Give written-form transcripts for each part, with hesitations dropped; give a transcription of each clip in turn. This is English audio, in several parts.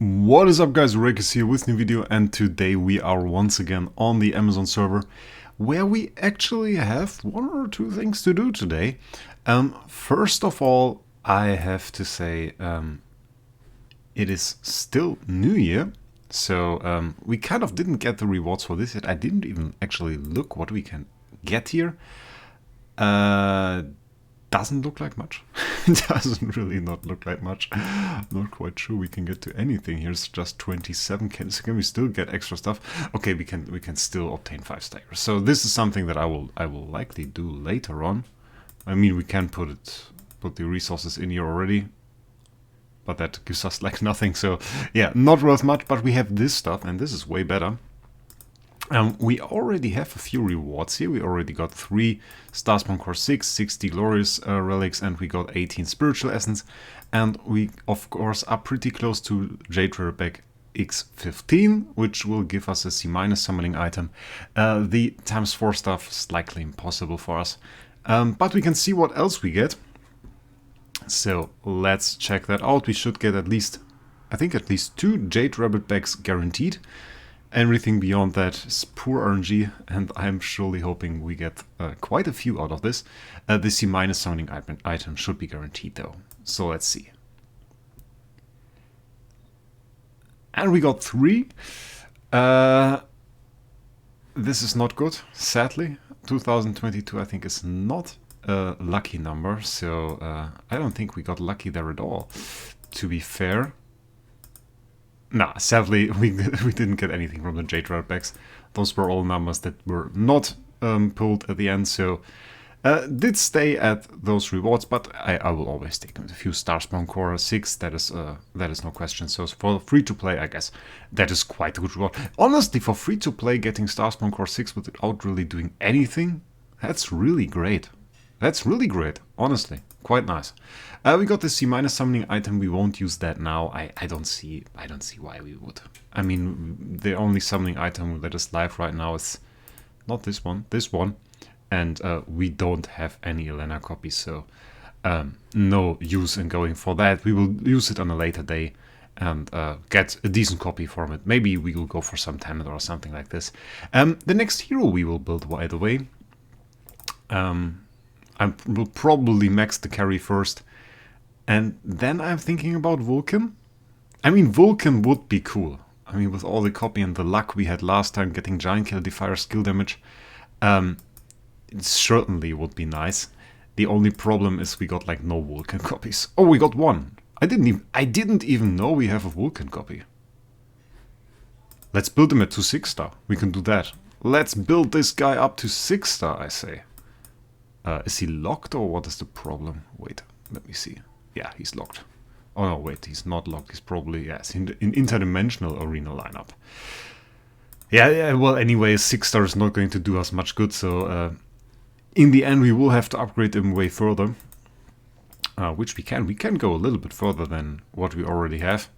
What is up, guys? Wraec is here with a new video, and today we are once again on the Amazon server where we actually have one or two things to do today. First of all, I have to say it is still New Year, so we kind of didn't get the rewards for this yet. I didn't even actually look what we can get here. Doesn't look like much. It doesn't really not look like much. Not quite sure we can get to anything. Here's just 27. Can we still get extra stuff? Okay, we can still obtain 5 staggers. So this is something that I will likely do later on. I mean, we can put the resources in here already, but that gives us like nothing. So yeah, not worth much. But we have this stuff, and this is way better. We already have a few rewards here. We already got 3 Starspawn Core 6, 60 Glorious Relics, and we got 18 Spiritual Essence. And we, of course, are pretty close to Jade Rareback X15, which will give us a C- summoning item. The ×4 stuff is likely impossible for us. But we can see what else we get. So let's check that out. We should get at least, I think at least 2 Jade Rarebacks guaranteed. Everything beyond that is poor RNG, and I'm surely hoping we get quite a few out of this. The C- summoning item should be guaranteed though, so let's see. And we got 3. This is not good, sadly. 2022 I think is not a lucky number, so I don't think we got lucky there at all, to be fair. Nah, sadly, we didn't get anything from the Jade Rarebacks. Those were all numbers that were not pulled at the end, so did stay at those rewards, but I will always take them. A few Starspawn Core 6, that is no question. So for free-to-play, I guess, that is quite a good reward. Honestly, for free-to-play, getting Starspawn Core 6 without really doing anything, that's really great. That's really great, honestly. Quite nice. We got the C- summoning item. We won't use that now. I don't see why we would. I mean, the only summoning item that is live right now is not this one, this one. And we don't have any Elena copies, so no use in going for that. We will use it on a later day and get a decent copy from it. Maybe we will go for some tenant or something like this. The next hero we will build, by the way, I will probably max the carry first, and then I'm thinking about Vulcan. I mean, Vulcan would be cool. I mean, with all the copy and the luck we had last time getting Giant Kill Defier skill damage, it certainly would be nice. The only problem is we got like no Vulcan copies. Oh, we got 1. I didn't even know we have a Vulcan copy. Let's build him at 2 6-star. We can do that. Let's build this guy up to 6-star, I say. Is he locked, or what is the problem? Wait, let me see. Yeah, he's locked. Oh no, wait, he's not locked. He's probably, yes, in interdimensional arena lineup. Yeah, well, anyway, 6-star is not going to do us much good, so in the end we will have to upgrade him way further. Which we can. We can go a little bit further than what we already have.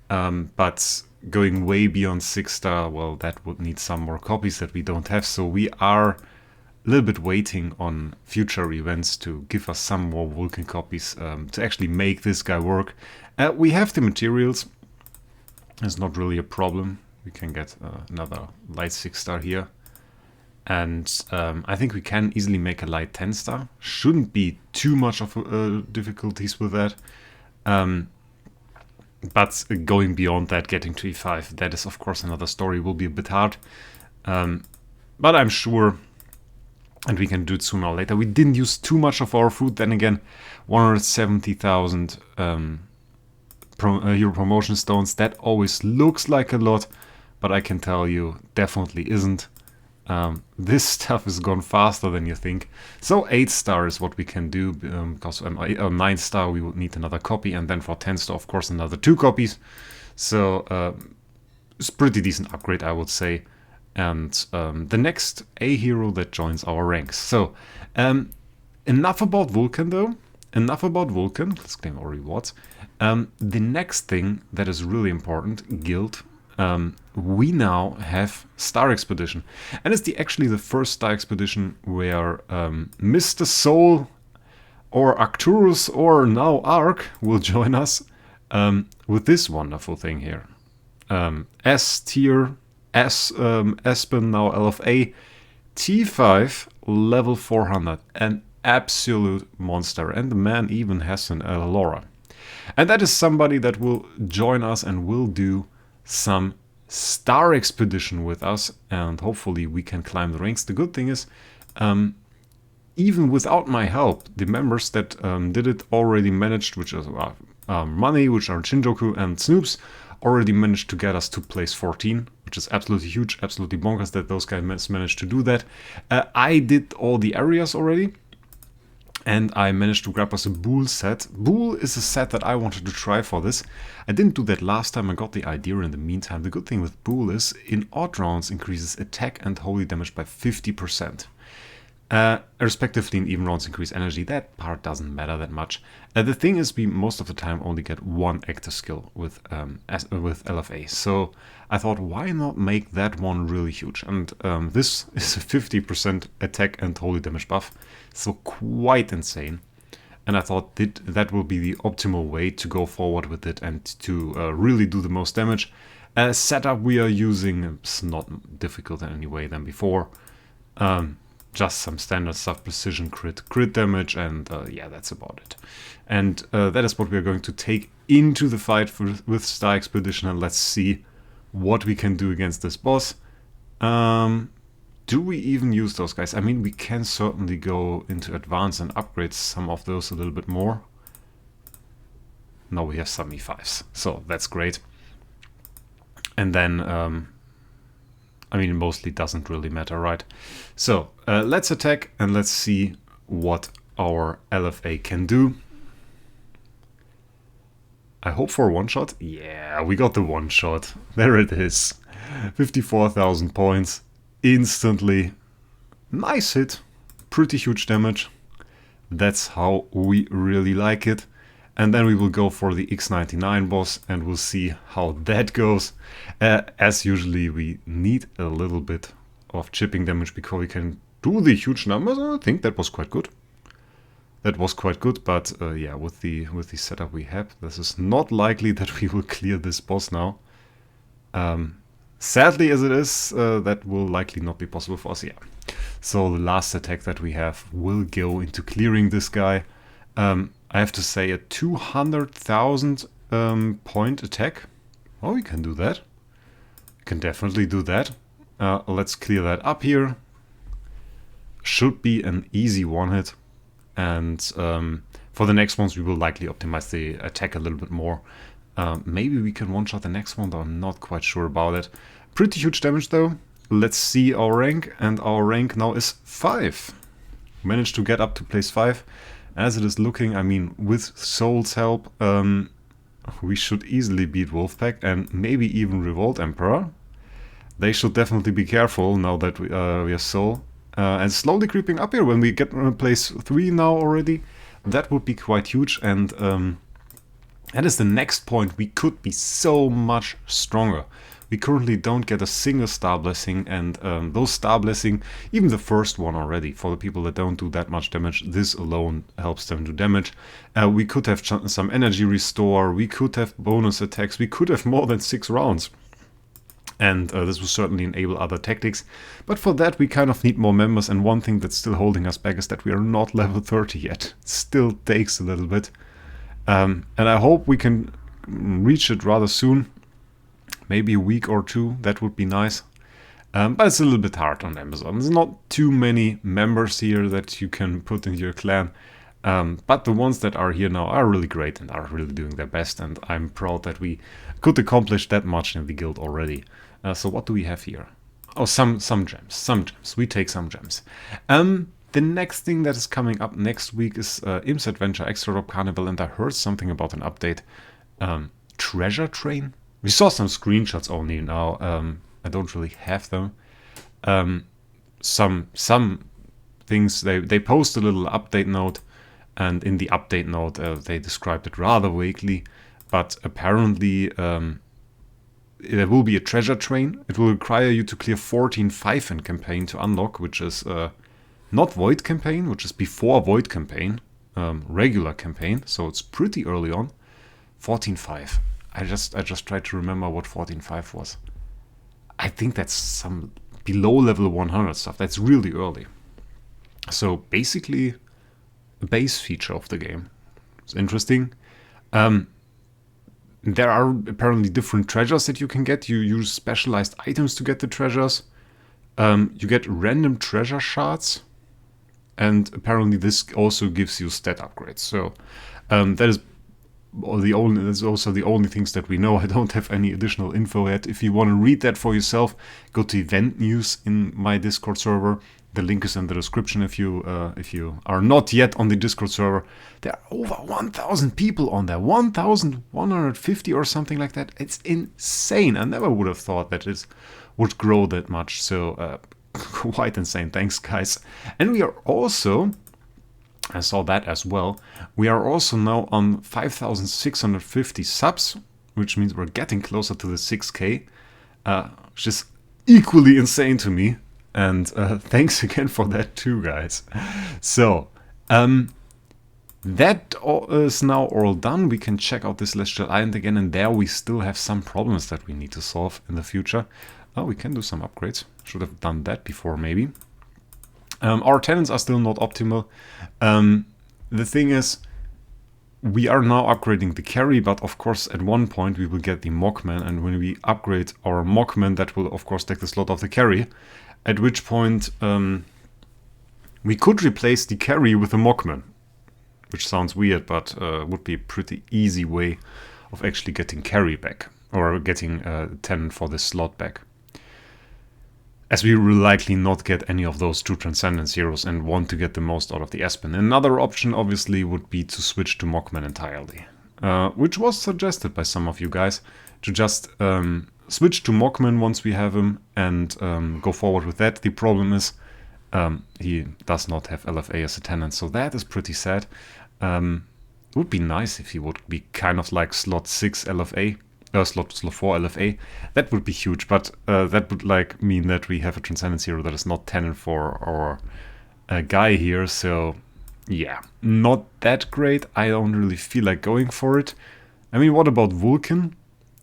But going way beyond 6-star, well, that would need some more copies that we don't have, so we are a little bit waiting on future events to give us some more Vulcan copies to actually make this guy work. We have the materials. It's not really a problem. We can get another light 6-star here. And I think we can easily make a light 10-star. Shouldn't be too much of difficulties with that. But going beyond that, getting to E5, that is of course another story, will be a bit hard. But I'm sure, and we can do it sooner or later. We didn't use too much of our fruit. Then again, 170,000 Hero Promotion Stones. That always looks like a lot, but I can tell you, definitely isn't. This stuff is gone faster than you think. So 8-star is what we can do, because on 9-star we would need another copy, and then for 10-star, of course, another 2 copies. So it's a pretty decent upgrade, I would say. And the next A hero that joins our ranks. So enough about Vulcan though. Enough about Vulcan. Let's claim our rewards. The next thing that is really important, guild. We now have Star Expedition. And it's actually the first Star Expedition where Mr. Soul or Arcturus or now Ark will join us. with this wonderful thing here. S tier, Aspen, now LFA, T5, level 400, an absolute monster. And the man even has an Laura. And that is somebody that will join us and will do some star expedition with us. And hopefully we can climb the ranks. The good thing is, even without my help, the members that did it already managed, which is Money, which are Shinjoku and Snoops, already managed to get us to place 14, which is absolutely huge, absolutely bonkers that those guys managed to do that. I did all the areas already, and I managed to grab us a Bool set. Bool is a set that I wanted to try for this. I didn't do that last time, I got the idea in the meantime. The good thing with Bool is, in odd rounds, increases attack and holy damage by 50%. Respectively, in even rounds increase energy. That part doesn't matter that much. The thing is, we most of the time only get one active skill with LFA. So I thought, why not make that one really huge? And this is a 50% attack and holy damage buff, so quite insane. And I thought that will be the optimal way to go forward with it and to really do the most damage. Setup we are using is not difficult in any way than before. Just some standard stuff, precision crit damage, and yeah, that's about it. And that is what we are going to take into the fight with Star Expedition, and let's see what we can do against this boss. Do we even use those guys? I mean, we can certainly go into advance and upgrade some of those a little bit more. Now we have some E5s, so that's great. And then I mean, it mostly doesn't really matter, right? So, let's attack and let's see what our LFA can do. I hope for a one-shot. Yeah, we got the one-shot. There it is. 54,000 points. Instantly. Nice hit. Pretty huge damage. That's how we really like it. And then we will go for the X99 boss and we'll see how that goes. As usually, we need a little bit of chipping damage before we can do the huge numbers. I think that was quite good. That was quite good, but yeah, with the setup we have, this is not likely that we will clear this boss now. Sadly as it is, that will likely not be possible for us, yeah. So the last attack that we have will go into clearing this guy. I have to say a 200,000 point attack. Oh, we can do that. We can definitely do that. Let's clear that up here. Should be an easy one hit. And for the next ones, we will likely optimize the attack a little bit more. Maybe we can one-shot the next one, though I'm not quite sure about it. Pretty huge damage, though. Let's see our rank, and our rank now is 5. Managed to get up to place 5. As it is looking, I mean, with Soul's help, we should easily beat Wolfpack and maybe even Revolt Emperor. They should definitely be careful now that we are Soul. And slowly creeping up here, when we get place 3 now already, that would be quite huge. And that is the next point. We could be so much stronger. We currently don't get a single Star Blessing, and those Star Blessing, even the first one already, for the people that don't do that much damage, this alone helps them do damage. We could have some energy restore, we could have bonus attacks, we could have more than 6 rounds. And this will certainly enable other tactics, but for that we kind of need more members, and one thing that's still holding us back is that we are not level 30 yet. It still takes a little bit. And I hope we can reach it rather soon. Maybe a week or 2, that would be nice. But it's a little bit hard on Amazon. There's not too many members here that you can put in your clan. But the ones that are here now are really great and are really doing their best. And I'm proud that we could accomplish that much in the guild already. So what do we have here? Oh, some gems. Some gems. We take some gems. The next thing that is coming up next week is Im's Adventure Extra Drop Carnival. And I heard something about an update. Treasure Train? We saw some screenshots only now. I don't really have them. Some things, they post a little update note, and in the update note they described it rather vaguely, but apparently there will be a treasure train. It will require you to clear 14-5 in campaign to unlock, which is not Void campaign, which is before Void campaign, regular campaign, so it's pretty early on. 14.5. I just tried to remember what 14.5 was. I think that's some below level 100 stuff. That's really early. So basically a base feature of the game. It's interesting. There are apparently different treasures that you can get. You use specialized items to get the treasures. You get random treasure shards. And apparently this also gives you stat upgrades. So that's also the only things that we know. I don't have any additional info yet. If you want to read that for yourself, go to event news in my Discord server. The link is in the description if you are not yet on the Discord server. There are over 1,000 people on there. 1,150 or something like that. It's insane. I never would have thought that it would grow that much. So quite insane. Thanks, guys. And we are also, I saw that as well, we are also now on 5,650 subs, which means we're getting closer to the 6K, which is equally insane to me. And thanks again for that too, guys. So, that is now all done. We can check out this Celestial Island again, and there we still have some problems that we need to solve in the future. Oh, we can do some upgrades. Should have done that before, maybe. Our tenants are still not optimal. The thing is, we are now upgrading the carry, but of course at one point we will get the Mockman, and when we upgrade our Mockman, that will of course take the slot of the carry, at which point we could replace the carry with a Mockman, which sounds weird, but would be a pretty easy way of actually getting carry back, or getting tenant for this slot back. As we will likely not get any of those two Transcendence heroes and want to get the most out of the Aspen. Another option obviously would be to switch to Mockman entirely, which was suggested by some of you guys, to just switch to Mockman once we have him and go forward with that. The problem is he does not have LFA as a tenant, so that is pretty sad. It would be nice if he would be kind of like slot 6 LFA. Slot 4 LFA. That would be huge, but that would like mean that we have a Transcendence hero that is not tenant for our guy here, so yeah, not that great. I don't really feel like going for it. I mean, what about Vulcan?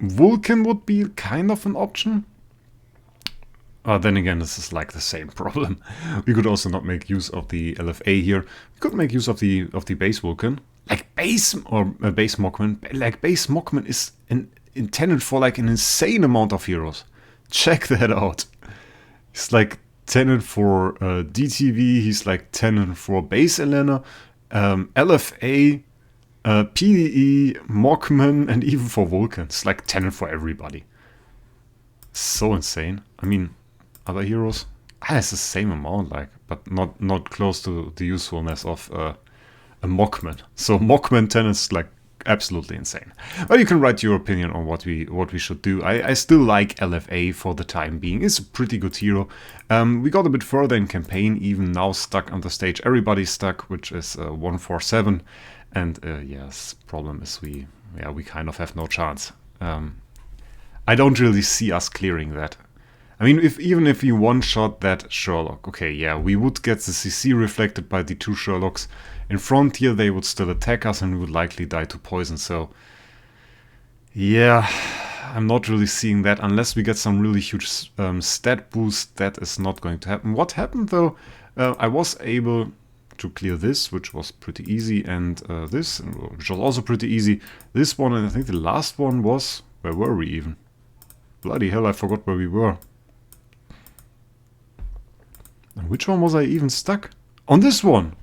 Vulcan would be kind of an option. Then again, this is like the same problem. We could also not make use of the LFA here. We could make use of the base Vulcan. Like base Mockman. Like base Mockman is intended for like an insane amount of heroes. Check that out. He's like tenant for DTV. He's like tenant for base Elena, LFA, PDE, Mockman, and even for Vulcan. It's like tenant for everybody. So insane. I mean, other heroes, it's the same amount, like, but not close to the usefulness of a Mockman. So Mockman tenant is like absolutely insane. But you can write your opinion on what we should do. I still like LFA for the time being. It's a pretty good hero. We got a bit further in campaign, even now stuck on the stage. Everybody's stuck, which is 147. And yes, problem is we kind of have no chance. I don't really see us clearing that. I mean, even if we one-shot that Sherlock, okay, yeah, we would get the CC reflected by the two Sherlocks. In Frontier, they would still attack us and we would likely die to poison, so yeah, I'm not really seeing that. Unless we get some really huge stat boost, that is not going to happen. What happened though, I was able to clear this, which was pretty easy, and this, which was also pretty easy. This one, and I think the last one was, where were we even? Bloody hell, I forgot where we were. And which one was I even stuck? On this one!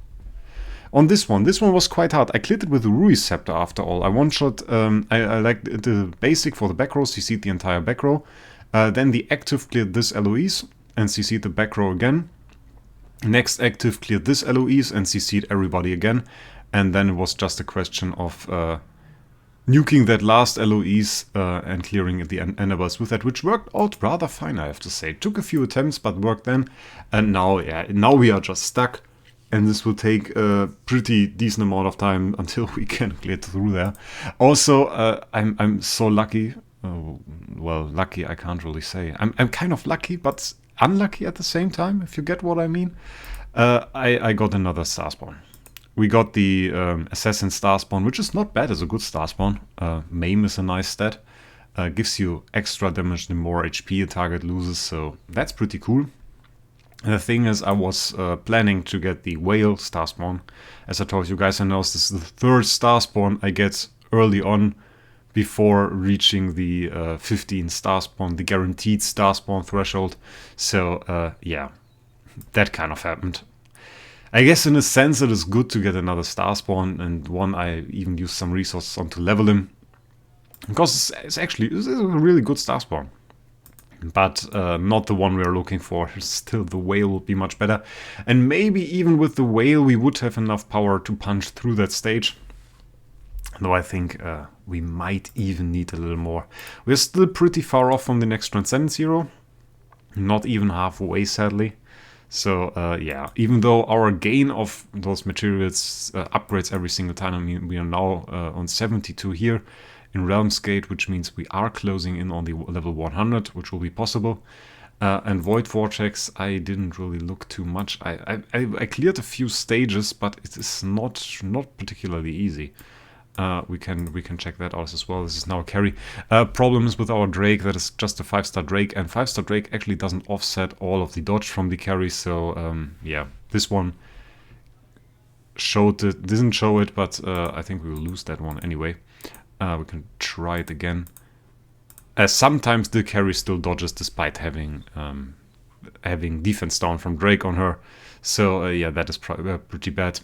On this one. This one was quite hard. I cleared it with the Rui Scepter after all. I one-shot, I like the basic for the back row, CC'd the entire back row. Then the active cleared this Eloise and CC'd the back row again. Next active cleared this Eloise and CC'd everybody again. And then it was just a question of nuking that last Eloise and clearing the Annabelles with that, which worked out rather fine, I have to say. It took a few attempts, but worked then. And now, yeah, now we are just stuck. And this will take a pretty decent amount of time until we can clear through there. Also, I'm so lucky. Well, lucky I can't really say. I'm kind of lucky, but unlucky at the same time, if you get what I mean. I got another Starspawn. We got the Assassin Star Spawn, which is not bad as a good Star Spawn. Maim is a nice stat. Gives you extra damage the more HP a target loses, so that's pretty cool. And the thing is, I was planning to get the Whale Star Spawn. As I told you guys, I know this is the third Star Spawn I get early on before reaching the 15 Star Spawn, the guaranteed Star Spawn threshold. So yeah, that kind of happened. I guess in a sense it is good to get another Star Spawn, and one I even used some resources on to level him. Because it's a really good Star Spawn. But not the one we are looking for. Still, the Whale would be much better. And maybe even with the Whale we would have enough power to punch through that stage. Though I think we might even need a little more. We're still pretty far off from the next Transcendence hero. Not even halfway, sadly. So yeah, even though our gain of those materials upgrades every single time, I mean, we are now on 72 here in Realm's Gate, which means we are closing in on the level 100, which will be possible. And Void Vortex, I didn't really look too much. I cleared a few stages, but it is not particularly easy. We can check that out as well. This is now a carry. Problems with our Drake, that is just a 5-star Drake, and 5-star Drake actually doesn't offset all of the dodge from the carry, so yeah, this one didn't show it, but I think we will lose that one anyway. We can try it again. Sometimes the carry still dodges despite having defense down from Drake on her, so yeah, that is pretty bad.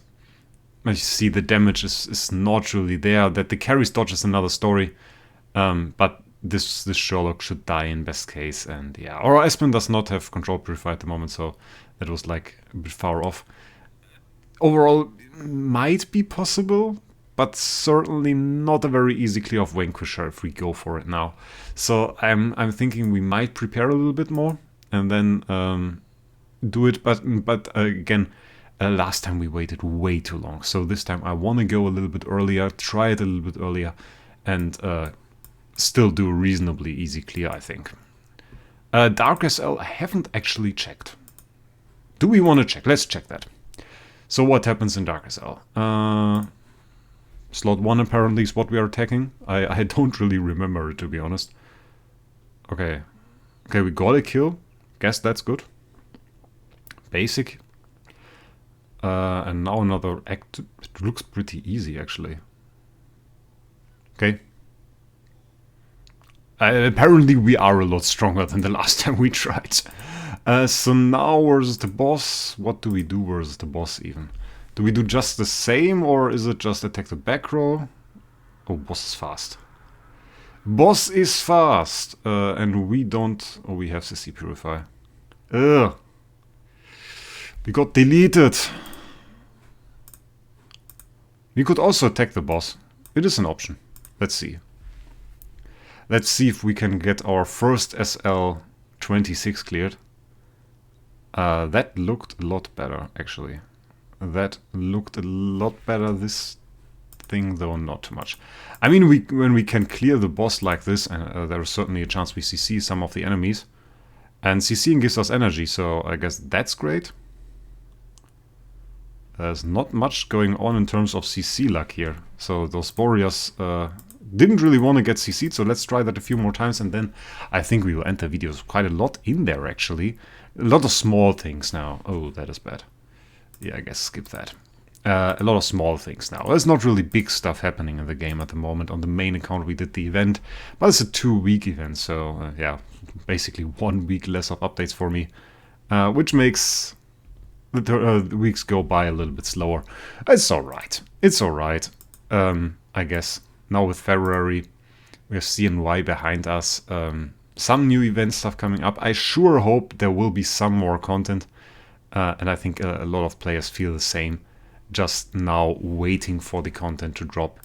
As you see, the damage is not really there. That the carries dodge is another story. But this Sherlock should die in best case. And yeah, our Espen does not have control purify at the moment, so that was like a bit far off. Overall, might be possible, but certainly not a very easy clear of Vanquisher if we go for it now. So I'm thinking we might prepare a little bit more and then do it. But again, last time we waited way too long, so this time I want to go a little bit earlier, try it a little bit earlier, and still do a reasonably easy clear, I think. Dark SL, I haven't actually checked. Do we want to check? Let's check that. So what happens in Dark SL? Slot 1 apparently is what we are attacking. I don't really remember it, to be honest. Okay, we got a kill. Guess that's good. Basic. And now another act. It looks pretty easy, actually. Okay. Apparently we are a lot stronger than the last time we tried. So now versus the boss. What do we do versus the boss even? Do we do just the same, or is it just attack the back row? Oh, boss is fast. Boss is fast! And we don't... Oh, we have CC Purify. Ugh. We got deleted. We could also attack the boss. It is an option. Let's see. Let's see if we can get our first SL 26 cleared. That looked a lot better, actually. That looked a lot better. This thing, though, not too much. I mean, when we can clear the boss like this, and there is certainly a chance we CC some of the enemies. And CCing gives us energy, so I guess that's great. There's not much going on in terms of CC luck here. So those warriors didn't really want to get CC'd, so let's try that a few more times, and then I think we will enter videos. Quite a lot in there, actually. A lot of small things now. Oh, that is bad. Yeah, I guess skip that. A lot of small things now. There's not really big stuff happening in the game at the moment. On the main account we did the event, but it's a 2-week event, so yeah, basically 1 week less of updates for me, which makes the weeks go by a little bit slower. It's alright. It's alright. I guess. Now with February, we have CNY behind us. Some new event stuff coming up. I sure hope there will be some more content. And I think a lot of players feel the same. Just now waiting for the content to drop.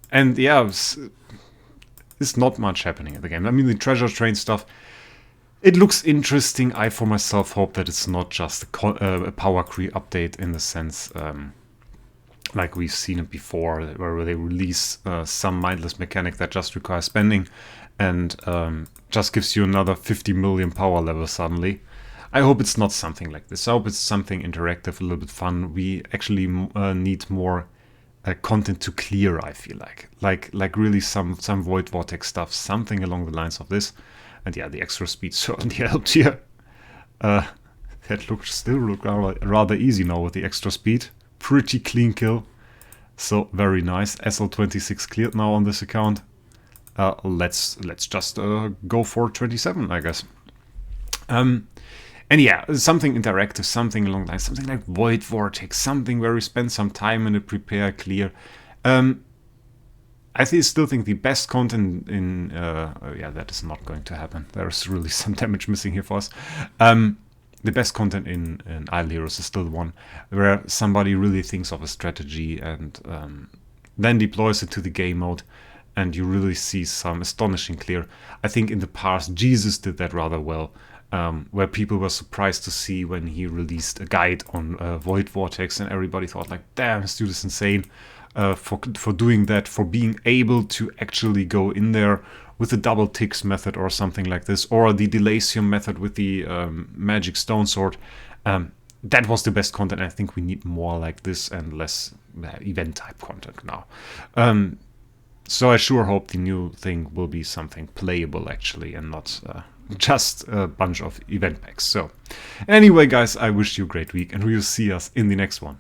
And yeah, it's not much happening in the game. I mean, the treasure train stuff, it looks interesting. I, for myself, hope that it's not just a power creep update in the sense like we've seen it before, where they release some mindless mechanic that just requires spending and just gives you another 50 million power level suddenly. I hope it's not something like this. I hope it's something interactive, a little bit fun. We actually need more content to clear, I feel like really some Void Vortex stuff, something along the lines of this. And yeah, the extra speed certainly helped here. That still look rather easy now with the extra speed. Pretty clean kill. So very nice. SL26 cleared now on this account. Let's just go for 27, I guess. And yeah, something interactive, something along the lines, something like Void Vortex, something where we spend some time in it, prepare, clear. I still think the best content in... yeah, that is not going to happen. There's really some damage missing here for us. The best content in Idle Heroes is still the one where somebody really thinks of a strategy and then deploys it to the game mode, and you really see some astonishing clear. I think in the past, Jesus did that rather well. Where people were surprised to see when he released a guide on Void Vortex, and everybody thought like, damn, this dude is insane for doing that, for being able to actually go in there with the double ticks method or something like this, or the Delasium method with the magic stone sword. That was the best content. I think we need more like this and less event type content now. So I sure hope the new thing will be something playable actually, and not just a bunch of event packs. So anyway, guys, I wish you a great week, and we will see us in the next one.